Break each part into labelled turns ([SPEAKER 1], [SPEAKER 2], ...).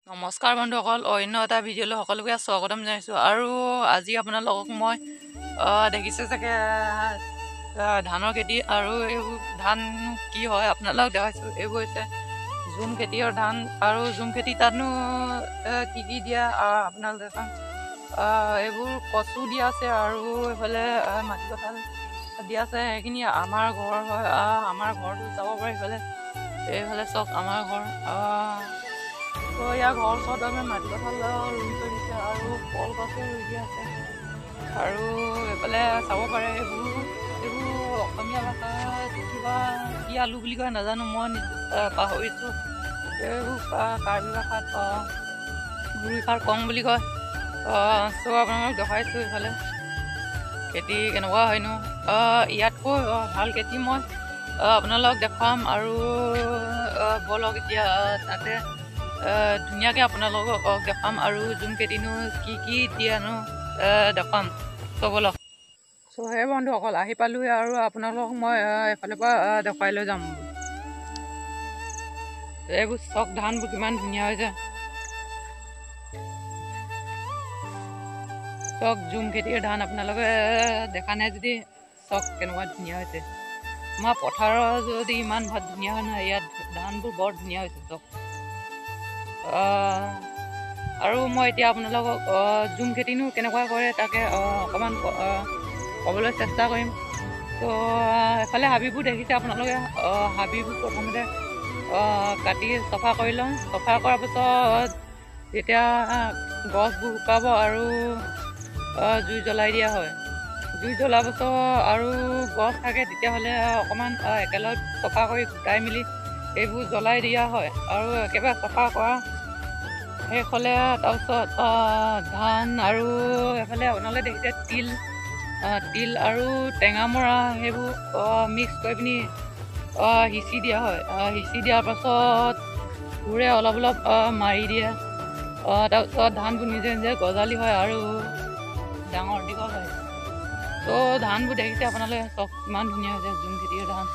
[SPEAKER 1] নমস্কাৰ বন্ধুসকল, অন্য এটা ভিডিঅ'লৈ সকলোকে স্বাগতম জনাইছোঁ। আৰু আজি আপোনালোকক মই দেখিছে চাগে ধানৰ খেতি, আৰু এইবোৰ ধান কি হয় আপোনালোকক দেখাইছোঁ। এইবোৰ হৈছে জুম খেতিৰ ধান, আৰু জুম খেতি তাতনো কি কি দিয়া আপোনালোকে দেখাম। এইবোৰ কচু দিয়া আছে, আৰু এইফালে মাটি কঁঠাল দিয়া আছে। সেইখিনি আমাৰ ঘৰ হয়, আমাৰ ঘৰটো চাব পাৰে। এইফালে চাওক আমাৰ ঘৰ। তো ইয়াৰ ঘৰ ওচৰত আমি মাটি কঁঠাল ৰুই থৈ দিছে, আৰু কল গছো ৰুই দিয়া আছে। আৰু এইফালে চাব পাৰে এইবোৰ অসমীয়া ভাষাত কিবা কি আলু বুলি কয় নাজানো, মই পাহৰিছোঁ। এইবোৰ কাৰ্বি ভাষাত গুৰি খাৰ কং বুলি কয়। চ' আপোনালোকক দেখাইছোঁ এইফালে খেতি কেনেকুৱা হয়নো। ইয়াতকৈ ভাল খেতি মই আপোনালোকক দেখাম, আৰু ব'লক এতিয়া তাতে ধুনীয়াকৈ আপোনালোকক দেখাম, আৰু জুম খেতিনো কি কি দিয়ানো দেখাম। চ' ব'লক। চ' সেই বন্ধুসকল আহি পালোহি, আৰু আপোনালোকক মই এফালৰ পৰা দেখুৱাই লৈ যাম। এইবোৰ চক ধানবোৰ কিমান ধুনীয়া হৈছে। চক জুম খেতিৰ ধান আপোনালোকে দেখা নাই যদি চক কেনেকুৱা ধুনীয়া হৈছে। আমাৰ পথাৰৰ যদি ইমান ধুনীয়া হয় নহয়, ইয়াত ধানবোৰ বৰ ধুনীয়া হৈছে চক। আৰু মই এতিয়া আপোনালোকক জুম খেতিনো কেনেকুৱা কৰে তাকে অকণমান ক'বলৈ চেষ্টা কৰিম। তো এফালে হাবিবোৰ দেখিছে আপোনালোকে। হাবিবোৰ প্ৰথমতে কাটি চফা কৰি লওঁ। চফা কৰাৰ পাছত যেতিয়া গছবোৰ শুকাব, আৰু জুই জ্বলাই দিয়া হয়। জুই জ্বলাৰ পাছত আৰু গছ থাকে, তেতিয়াহ'লে অকণমান একেলগে চফা কৰি গোটাই মেলি এইবোৰ জ্বলাই দিয়া হয়। আৰু একেবাৰে চফা কৰা শেষ হ'লে তাৰপিছত ধান, আৰু এফালে আপোনালোকে দেখিছে তিল আৰু টেঙামৰা, সেইবোৰ মিক্স কৰি পিনি সিঁচি দিয়া হয়। সিঁচি দিয়াৰ পাছত কোৰে অলপ অলপ মাৰি দিয়ে। তাৰপিছত ধানবোৰ নিজে নিজে গজালি হয়, আৰু ডাঙৰ দীঘল হয়। ত' ধানবোৰ দেখিছে আপোনালোকে চব কিমান ধুনীয়া হৈছে জুম খেতিৰ ধান।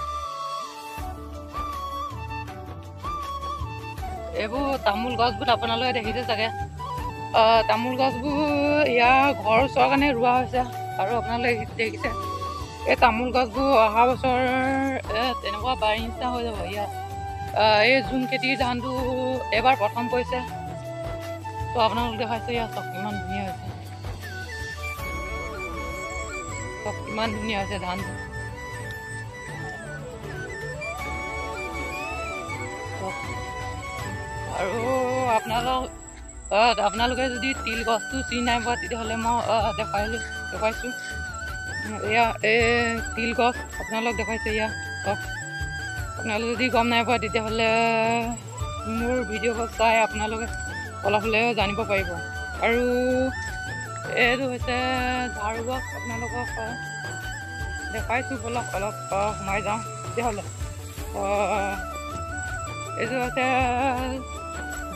[SPEAKER 1] এইবোৰ তামোল গছবোৰ আপোনালোকে দেখিছে চাগে। তামোল গছবোৰ ইয়াৰ ঘৰ ওচৰৰ কাৰণে ৰোৱা হৈছে, আৰু আপোনালোকে দেখিছে এই তামোল গছবোৰ অহা বছৰ তেনেকুৱা বাৰী নিচিনা হৈ যাব। ইয়াত এই জুম খেতিৰ ধানটো এইবাৰ প্ৰথম পৰিছে। তো আপোনালোকে দেখাইছে ইয়াত চব কিমান ধুনীয়া হৈছে। চব কিমান ধুনীয়া হৈছে ধানটো। আৰু আপোনালোকে যদি তিল গছটো চিনি নাই পোৱা, তেতিয়াহ'লে মই দেখুৱাইছোঁ। এয়া এই তিল গছ আপোনালোক দেখাইছে ইয়াত চব। আপোনালোকে যদি গম নাই পোৱা, তেতিয়াহ'লে মোৰ ভিডিঅ' চাই আপোনালোকে অলপ হ'লেও জানিব পাৰিব। আৰু এইটো হৈছে ঝাৰু গছ, আপোনালোকক দেখাইছোঁ। ব'লক অলপ সোমাই যাওঁ তেতিয়াহ'লে। এইটো হৈছে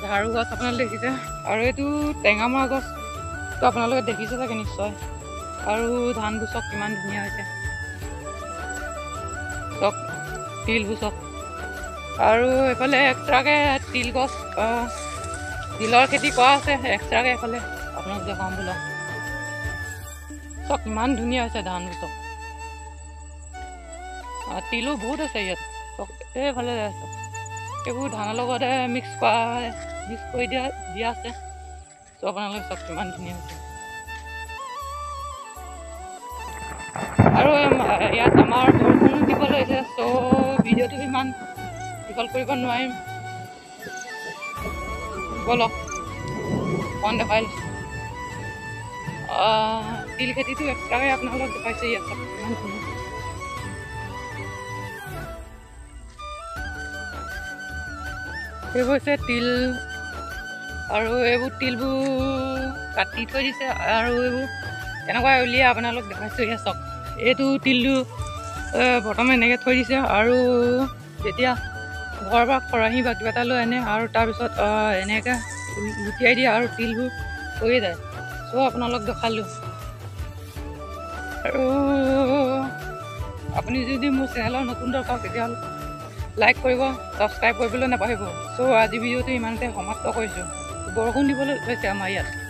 [SPEAKER 1] ঝাৰু গছ, আপোনালোকে দেখিছে। আৰু এইটো টেঙামৰা গছটো আপোনালোকে দেখিছে চাগে নিশ্চয়। আৰু ধানবোৰ চব কিমান ধুনীয়া হৈছে চব, তিলবোৰ চব। আৰু এইফালে এক্সট্ৰাকৈ তিল গছ, তিলৰ খেতি কৰা আছে এক্সট্ৰাকৈ। এইফালে আপোনালোক দেখাম ব'লক। চব কিমান ধুনীয়া হৈছে ধানবোৰ চব। তিলো বহুত আছে ইয়াত চব। এইফালে চব এইবোৰ ধানৰ লগতে মিক্স কৰি দিয়া আছে। চ' আপোনালোকে চব কিমান ধুনীয়া হৈছে। আৰু ইয়াত আমাৰ বৰষুণো দিব লৈছে, চ' ভিডিঅ'টো ইমান দীঘল কৰিব নোৱাৰিম। ব'লক অকণ দেখাই লৈছোঁ। তিল খেতিটো এক্সট্ৰাকৈ আপোনালোকক দেখাইছে ইয়াত চব কিমান ধুনীয়া। এইবোৰ হৈছে তিল, আৰু এইবোৰ তিলবোৰ কাটি থৈ দিছে, আৰু এইবোৰ এনেকুৱা উলিয়াই আপোনালোক দেখাইছোঁ ইয়াত চক। এইটো তিলটো প্ৰথমে এনেকৈ থৈ দিছে, আৰু যেতিয়া ঘৰৰ পৰা খৰাহি বা কিবা এটা লৈ আনে, আৰু তাৰপিছত এনেকৈ লুটিয়াই দিয়ে, আৰু তিলবোৰ হৈয়ে যায়। চ' আপোনালোক দেখালোঁ। আৰু আপুনি যদি মোৰ চেনেলৰ নতুন দৰ্শক, তেতিয়াহ'লে লাইক কৰিব, ছাবস্ক্ৰাইব কৰিবলৈ নাপাহৰিব। চ' আজি ভিডিঅ'টো ইমানতে সমাপ্ত কৰিছোঁ। বৰষুণ দিবলৈ লৈছে আমাৰ ইয়াত।